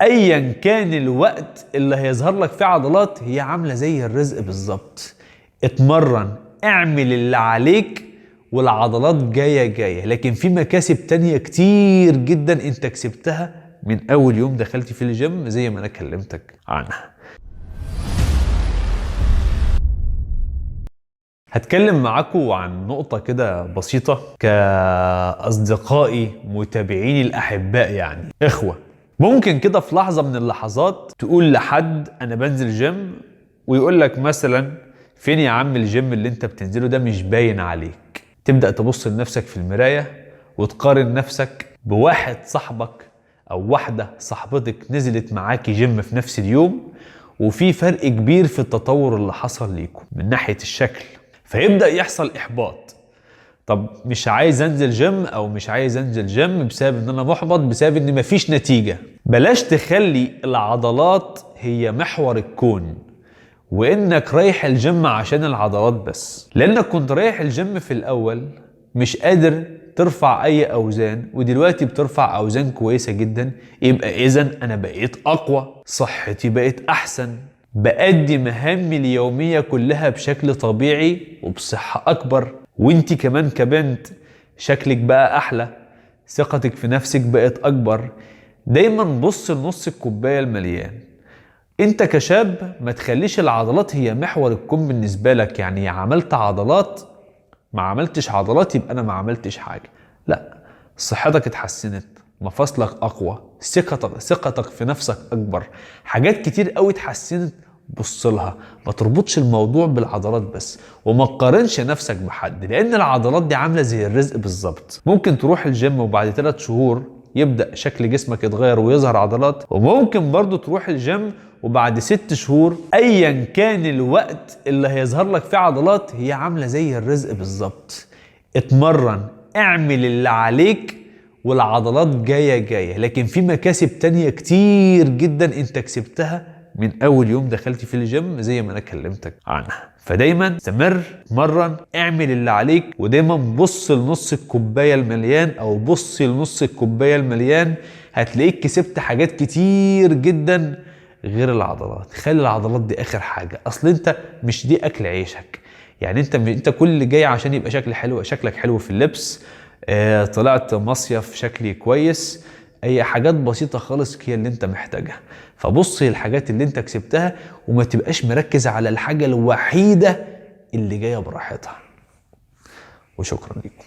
ايا كان الوقت اللي هيظهر لك فيه عضلات، هي عاملة زي الرزق بالظبط. اتمرن، اعمل اللي عليك، والعضلات جاية. لكن في مكاسب تانية كتير جدا انت كسبتها من اول يوم دخلت في الجيم زي ما انا كلمتك عنها. هتكلم معاكم عن نقطة كده بسيطة كأصدقائي متابعيني الأحباء، يعني إخوة. ممكن كده في لحظة من اللحظات تقول لحد أنا بنزل جيم، ويقول لك مثلا فين يا عم الجيم اللي انت بتنزله ده، مش باين عليك. تبدأ تبص لنفسك في المراية وتقارن نفسك بواحد صاحبك أو واحدة صاحبتك نزلت معاكي جيم في نفس اليوم، وفي فرق كبير في التطور اللي حصل ليكم من ناحية الشكل. فيبدأ يحصل إحباط. طب مش عايز انزل جيم، او مش عايز انزل جيم بسبب ان انا محبط، بسبب ان مفيش نتيجة. بلاش تخلي العضلات هي محور الكون، وانك رايح الجيم عشان العضلات بس. لانك كنت رايح الجيم في الاول مش قادر ترفع اي اوزان، ودلوقتي بترفع اوزان كويسة جدا، يبقى اذا انا بقيت اقوى، صحتي بقت احسن، بأدي مهامي اليومية كلها بشكل طبيعي وبصحة اكبر. وانت كمان كبنت شكلك بقى احلى، ثقتك في نفسك بقت اكبر. دايما بص لنص الكوباية المليان. انت كشاب ما تخليش العضلات هي محور الكون بالنسبة لك، يعني عملت عضلات ما عملتش عضلات يبقى انا ما عملتش حاجة. لا، صحتك اتحسنت، مفاصلك اقوى، ثقتك في نفسك اكبر، حاجات كتير قوي اتحسنت. بص لها، ما تربطش الموضوع بالعضلات بس، وما تقارنش نفسك بحد، لان العضلات دي عامله زي الرزق بالظبط. ممكن تروح الجيم وبعد 3 شهور يبدأ شكل جسمك يتغير ويظهر عضلات، وممكن برضو تروح الجيم وبعد 6 شهور ايا كان الوقت اللي هيظهر لك فيه عضلات، هي عامله زي الرزق بالظبط. اتمرن، اعمل اللي عليك، والعضلات جاية. لكن في مكاسب تانية كتير جدا انت كسبتها من اول يوم دخلت في الجيم زي ما انا كلمتك عنها. فدايما استمر، اتمرن، اعمل اللي عليك، ودايما بص لنص الكوباية المليان، او بص لنص الكوباية المليان. هتلاقيك كسبت حاجات كتير جدا غير العضلات. خلي العضلات دي اخر حاجة، اصل انت مش دي اكل عيشك. يعني انت كل اللي جاي عشان يبقى شكلك حلو في اللبس، طلعت مصيف شكلي كويس، اي حاجات بسيطة خالص هي اللي انت محتاجها. فبص للحاجات اللي انت كسبتها، وما تبقاش مركز على الحاجة الوحيدة اللي جاية براحتها. وشكرا لكم.